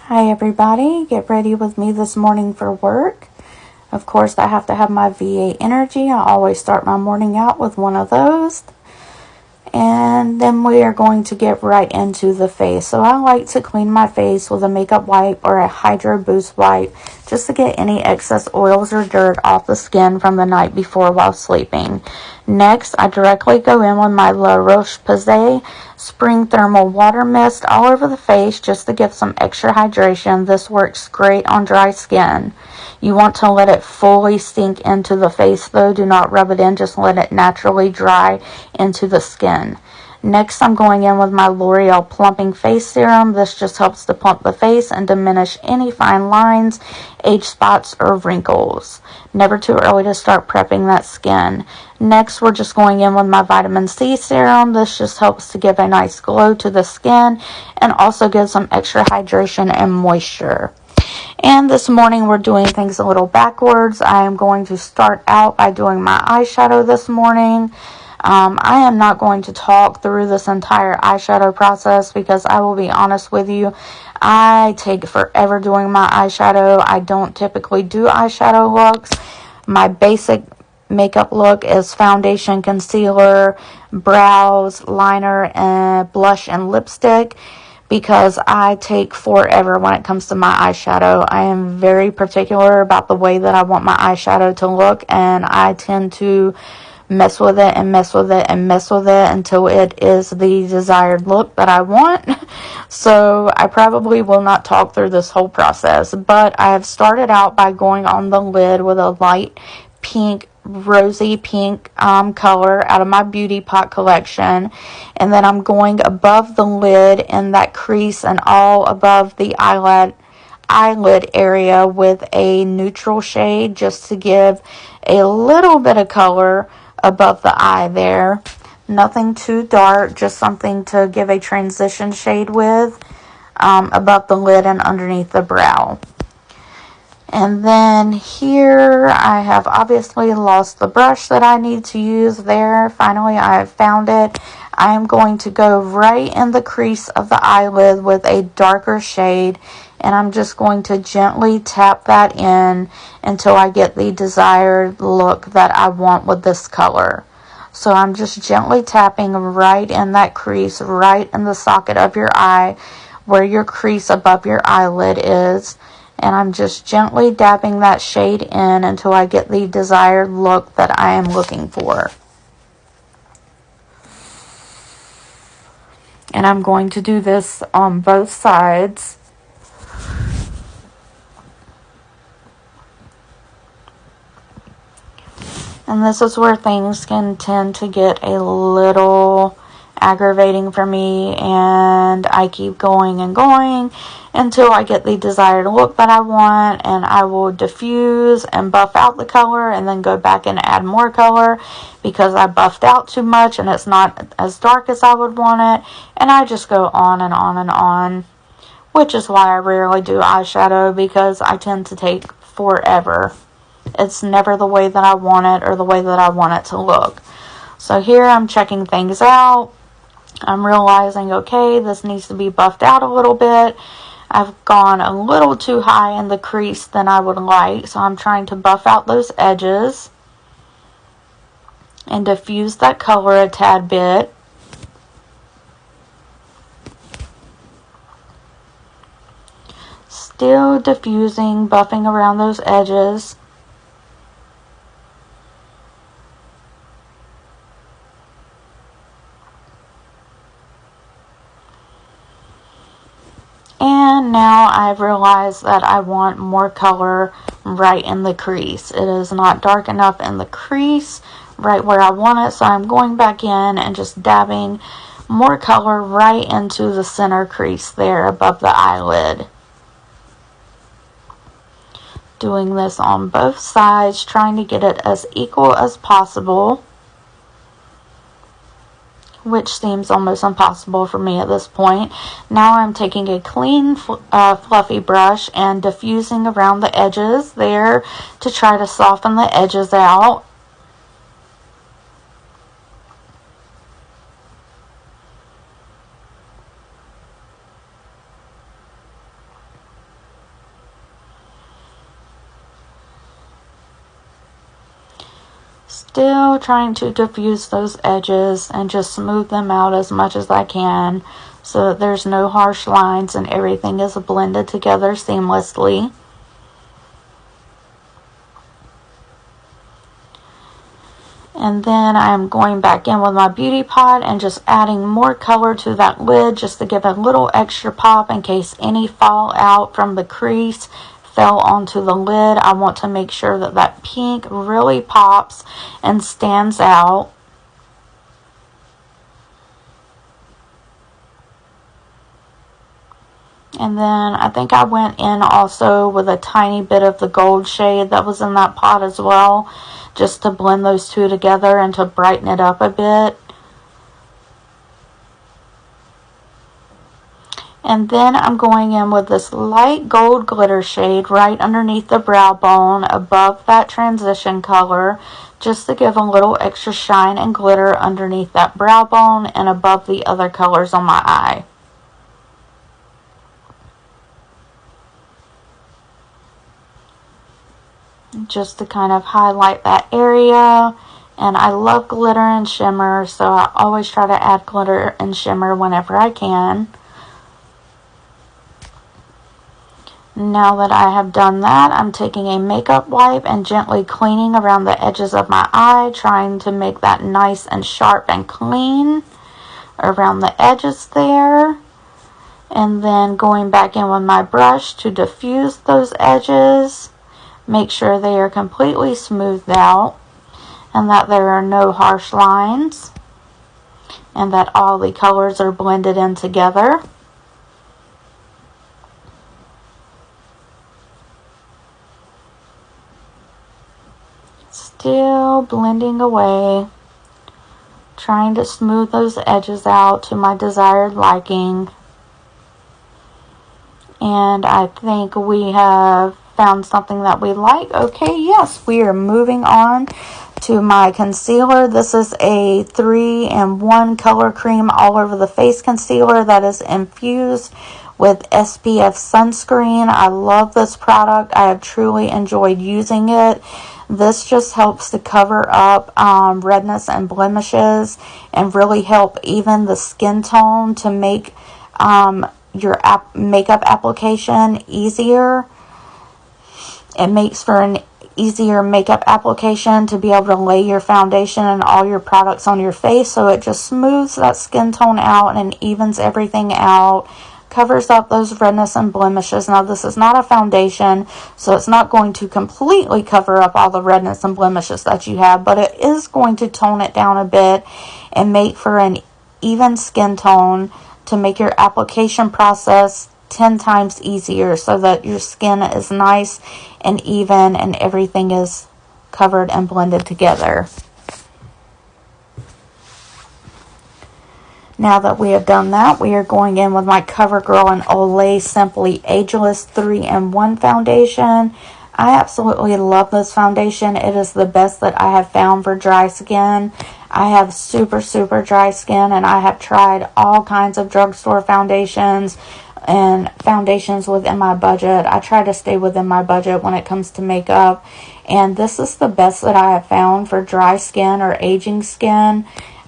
Hi everybody, get ready with me this morning for work. Of course, I have to have my VA Energy. I always start my morning out with one of those. And then we are going to get right into the face. So I like to clean my face with a makeup wipe or a Hydro Boost wipe just to get any excess oils or dirt off the skin from the night before while sleeping. Next, I directly go in with my La Roche-Posay Spring Thermal Water Mist all over the face just to give some extra hydration. This works great on dry skin. You want to let it fully sink into the face though. Do not rub it in, just let it naturally dry into the skin. Next, I'm going in with my L'Oreal Plumping Face Serum. This just helps to plump the face and diminish any fine lines, age spots, or wrinkles. Never too early to start prepping that skin. Next, we're just going in with my Vitamin C Serum. This just helps to give a nice glow to the skin and also give some extra hydration and moisture. And this morning we're doing things a little backwards. I am going to start out by doing my eyeshadow this morning. I am not going to talk through this entire eyeshadow process because I will be honest with you, I take forever doing my eyeshadow. I don't typically do eyeshadow looks. My basic makeup look is foundation, concealer, brows, liner, and blush and lipstick because I take forever when it comes to my eyeshadow. I am very particular about the way that I want my eyeshadow to look, and I tend to mess with it and mess with it and mess with it until it is the desired look that I want. So I probably will not talk through this whole process, but I have started out by going on the lid with a light pink, rosy pink color out of my Beauty Pot collection, and then I'm going above the lid in that crease and all above the eyelid area with a neutral shade just to give a little bit of color above the eye there. Nothing too dark, just something to give a transition shade with above the lid and underneath the brow. And then here I have obviously lost the brush that I need to use there. Finally, I have found it. I am going to go right in the crease of the eyelid with a darker shade, and I'm just going to gently tap that in until I get the desired look that I want with this color. So I'm just gently tapping right in that crease, right in the socket of your eye, where your crease above your eyelid is. And I'm just gently dabbing that shade in until I get the desired look that I am looking for. And I'm going to do this on both sides. And this is where things can tend to get a little aggravating for me, and I keep going and going until I get the desired look that I want, and I will diffuse and buff out the color and then go back and add more color because I buffed out too much and it's not as dark as I would want it, and I just go on and on and on, which is why I rarely do eyeshadow because I tend to take forever. It's never the way that I want it or the way that I want it to look. So here I'm checking things out. I'm realizing, okay, this needs to be buffed out a little bit. I've gone a little too high in the crease than I would like, so I'm trying to buff out those edges and diffuse that color a tad bit. Still diffusing, buffing around those edges. And now I've realized that I want more color right in the crease. It is not dark enough in the crease right where I want it, so I'm going back in and just dabbing more color right into the center crease there above the eyelid. Doing this on both sides, trying to get it as equal as possible, which seems almost impossible for me at this point. Now I'm taking a clean, fluffy brush and diffusing around the edges there to try to soften the edges out. still trying to diffuse those edges and just smooth them out as much as I can so that there's no harsh lines and everything is blended together seamlessly. And then I'm going back in with my beauty pot and just adding more color to that lid just to give a little extra pop in case any fallout from the crease fell onto the lid. I want to make sure that that pink really pops and stands out. And then I think I went in also with a tiny bit of the gold shade that was in that pot as well, just to blend those two together and to brighten it up a bit. And then I'm going in with this light gold glitter shade right underneath the brow bone above that transition color, just to give a little extra shine and glitter underneath that brow bone and above the other colors on my eye. Just to kind of highlight that area. And I love glitter and shimmer, so I always try to add glitter and shimmer whenever I can. Now that I have done that, I'm taking a makeup wipe and gently cleaning around the edges of my eye, trying to make that nice and sharp and clean around the edges there. And then going back in with my brush to diffuse those edges. Make sure they are completely smoothed out and that there are no harsh lines and that all the colors are blended in together. Still blending away, trying to smooth those edges out to my desired liking. And I think we have found something that we like. Okay, yes, we are moving on to my concealer. This is a 3-in-1 color cream all over the face concealer that is infused with SPF sunscreen. I love this product. I have truly enjoyed using it. This just helps to cover up redness and blemishes and really help even the skin tone to make your makeup application easier. It makes for an easier makeup application to be able to lay your foundation and all your products on your face, so it just smooths that skin tone out and evens everything out, covers up those redness and blemishes. Now, this is not a foundation, so it's not going to completely cover up all the redness and blemishes that you have, but it is going to tone it down a bit and make for an even skin tone to make your application process 10 times easier so that your skin is nice and even and everything is covered and blended together. Now that we have done that, we are going in with my CoverGirl and Olay Simply Ageless 3-in-1 foundation. I absolutely love this foundation. It is the best that I have found for dry skin. I have super dry skin, and I have tried all kinds of drugstore foundations and foundations within my budget. I try to stay within my budget when it comes to makeup, and this is the best that I have found for dry skin or aging skin.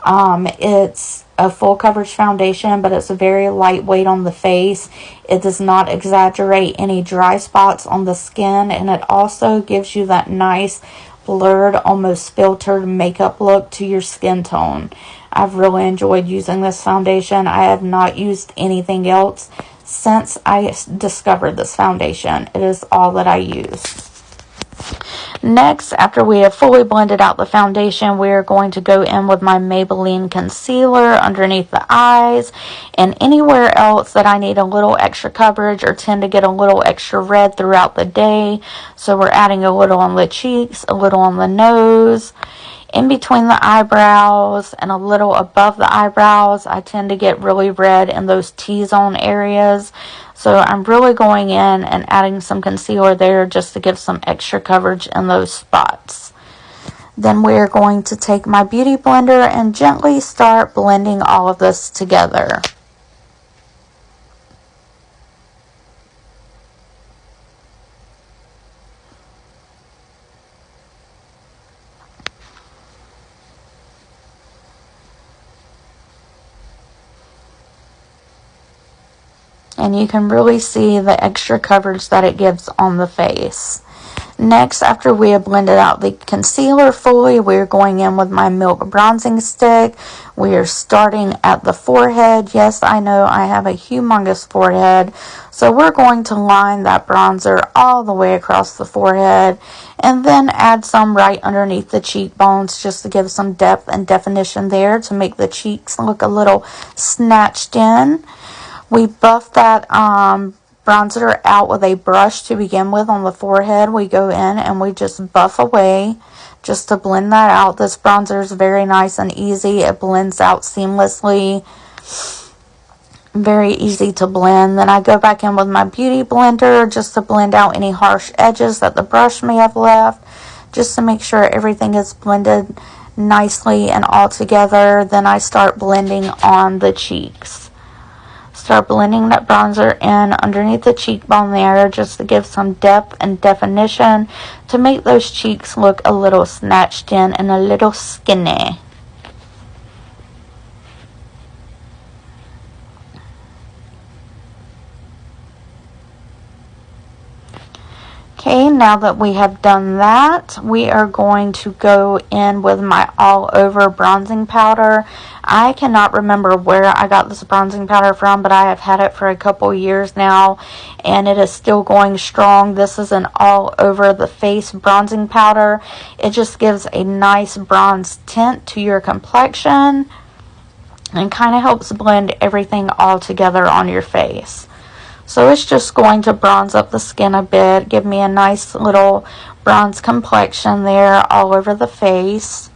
It's a full coverage foundation, but it's very lightweight on the face. It does not exaggerate any dry spots on the skin, and it also gives you that nice blurred, almost filtered makeup look to your skin tone. I've really enjoyed using this foundation. I have not used anything else since I discovered this foundation. It is all that I use. Next, after we have fully blended out the foundation, we are going to go in with my Maybelline concealer underneath the eyes and anywhere else that I need a little extra coverage or tend to get a little extra red throughout the day. So we're adding a little on the cheeks, a little on the nose, in between the eyebrows, and a little above the eyebrows. I tend to get really red in those T-zone areas. So I'm really going in and adding some concealer there just to give some extra coverage in those spots. Then we're going to take my beauty blender and gently start blending all of this together. And you can really see the extra coverage that it gives on the face. Next, after we have blended out the concealer fully, we're going in with my Milk Bronzing Stick. We are starting at the forehead. Yes, I know I have a humongous forehead. So we're going to line that bronzer all the way across the forehead and then add some right underneath the cheekbones just to give some depth and definition there to make the cheeks look a little snatched in. We buff that bronzer out with a brush to begin with on the forehead. We go in and we just buff away just to blend that out. This bronzer is very nice and easy. It blends out seamlessly. Very easy to blend. Then I go back in with my beauty blender just to blend out any harsh edges that the brush may have left, just to make sure everything is blended nicely and all together. Then I start blending on the cheeks. Start blending that bronzer in underneath the cheekbone there just to give some depth and definition to make those cheeks look a little snatched in and a little skinny. Okay, now that we have done that, we are going to go in with my all over bronzing powder. I cannot remember where I got this bronzing powder from, but I have had it for a couple years now, and it is still going strong. This is an all over the face bronzing powder. It just gives a nice bronze tint to your complexion and kind of helps blend everything all together on your face. So it's just going to bronze up the skin a bit, give me a nice little bronze complexion there all over the face.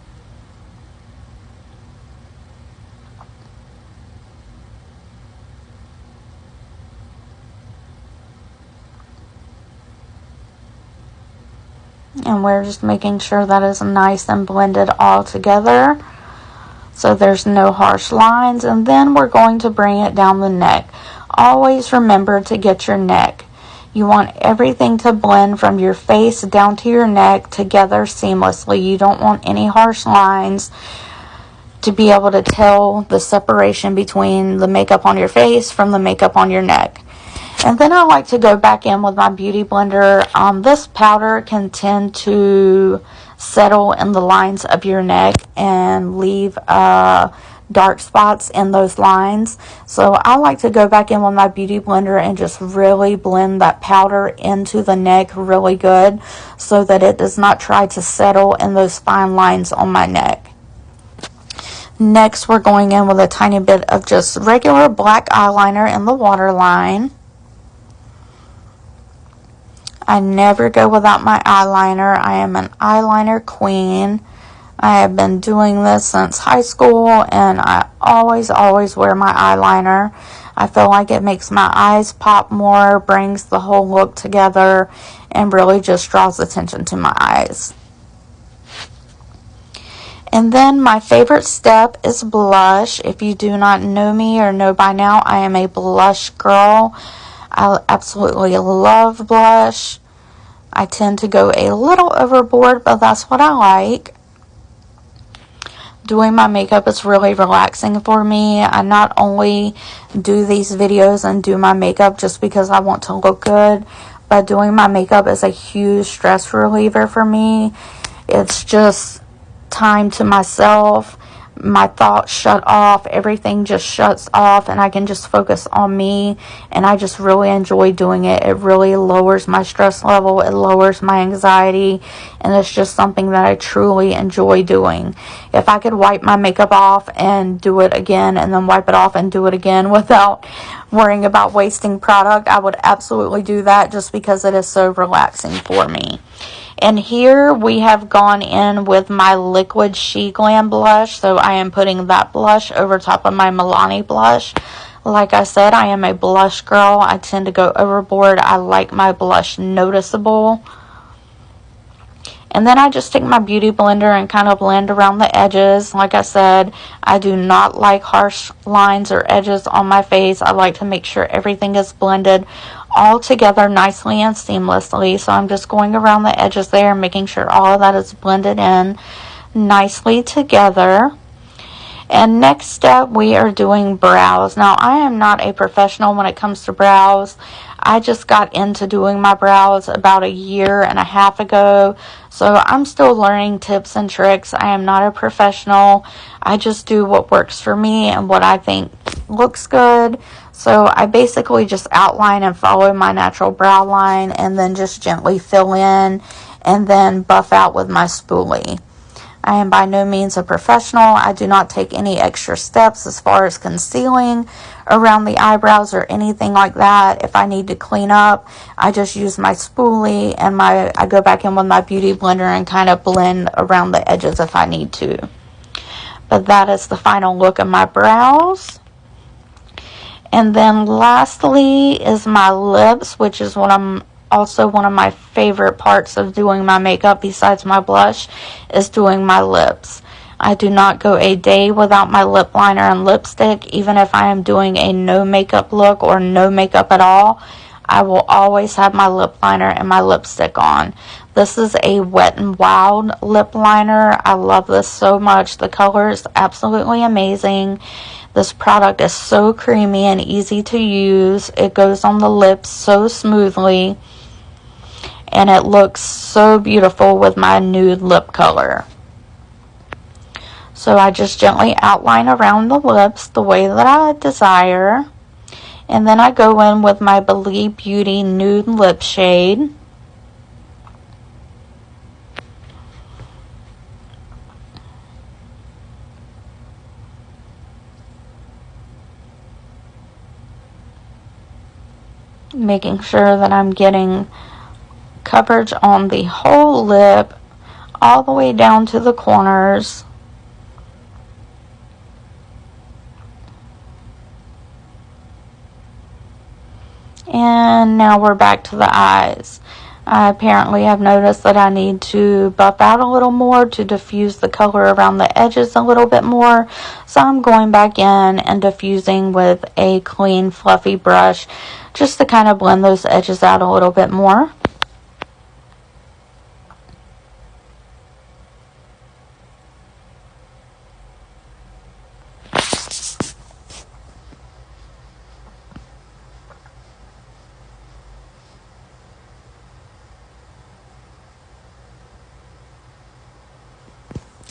And we're just making sure that is nice and blended all together, so there's no harsh lines. And then we're going to bring it down the neck. Always remember to get your neck. You want everything to blend from your face down to your neck together seamlessly. You don't want any harsh lines to be able to tell the separation between the makeup on your face from the makeup on your neck. And then I like to go back in with my beauty blender. This powder can tend to settle in the lines of your neck and leave dark spots in those lines. So I like to go back in with my beauty blender and just really blend that powder into the neck really good so that it does not try to settle in those fine lines on my neck. Next, we're going in with a tiny bit of just regular black eyeliner in the waterline. I never go without my eyeliner. I am an eyeliner queen. I have been doing this since high school, and I always wear my eyeliner. I feel like it makes my eyes pop more, brings the whole look together, and really just draws attention to my eyes. And then my favorite step is blush. If you do not know me or know by now, I am a blush girl. I absolutely love blush. I tend to go a little overboard, but that's what I like. Doing my makeup is really relaxing for me. I not only do these videos and do my makeup just because I want to look good, but doing my makeup is a huge stress reliever for me. It's just time to myself. My thoughts shut off, everything just shuts off, and I can just focus on me, and I just really enjoy doing it. It really lowers my stress level, it lowers my anxiety, and it's just something that I truly enjoy doing. If I could wipe my makeup off and do it again, and then wipe it off and do it again without worrying about wasting product, I would absolutely do that just because it is so relaxing for me. And here we have gone in with my liquid She Glam blush. So I am putting that blush over top of my Milani blush. Like I said, I am a blush girl. I tend to go overboard. I like my blush noticeable. And then I just take my beauty blender and kind of blend around the edges. Like I said, I do not like harsh lines or edges on my face. I like to make sure everything is blended all together nicely and seamlessly. So I'm just going around the edges there, making sure all of that is blended in nicely together. And next step, we are doing brows. Now, I am not a professional when it comes to brows. I just got into doing my brows about 1.5 years ago. So I'm still learning tips and tricks. I am not a professional. I just do what works for me and what I think looks good. So I basically just outline and follow my natural brow line and then just gently fill in and then buff out with my spoolie. I am by no means a professional. I do not take any extra steps as far as concealing around the eyebrows or anything like that. If I need to clean up, I just use my spoolie and I go back in with my beauty blender and kind of blend around the edges if I need to. But that is the final look of my brows. And then lastly is my lips, which is also one of my favorite parts of doing my makeup besides my blush, is doing my lips. I do not go a day without my lip liner and lipstick. Even if I am doing a no makeup look or no makeup at all, I will always have my lip liner and my lipstick on. This is a Wet n Wild lip liner. I love this so much. The color is absolutely amazing. This product is so creamy and easy to use. It goes on the lips so smoothly. And it looks so beautiful with my nude lip color. So I just gently outline around the lips the way that I desire. And then I go in with my Believe Beauty Nude Lip Shade. Making sure that I'm getting coverage on the whole lip all the way down to the corners. And now we're back to the eyes. I apparently have noticed that I need to buff out a little more to diffuse the color around the edges a little bit more. So I'm going back in and diffusing with a clean, fluffy brush just to kind of blend those edges out a little bit more.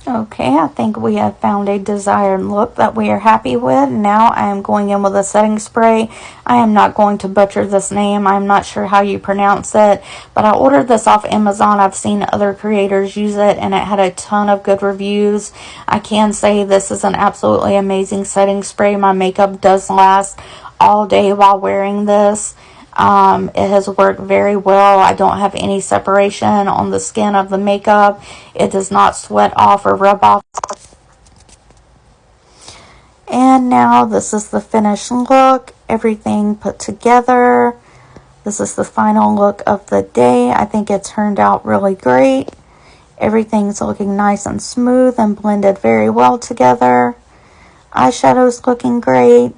Okay, I think we have found a desired look that we are happy with. Now I am going in with a setting spray. I am not going to butcher this name. I'm not sure how you pronounce it, but I ordered this off Amazon. I've seen other creators use it, and it had a ton of good reviews. I can say this is an absolutely amazing setting spray. My makeup does last all day while wearing this. It has worked very well. I don't have any separation on the skin of the makeup. It does not sweat off or rub off. And now this is the finished look. Everything put together. This is the final look of the day. I think it turned out really great. Everything's looking nice and smooth and blended very well together. Eyeshadow's looking great.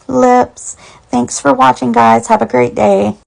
Lips. Thanks for watching, guys. Have a great day.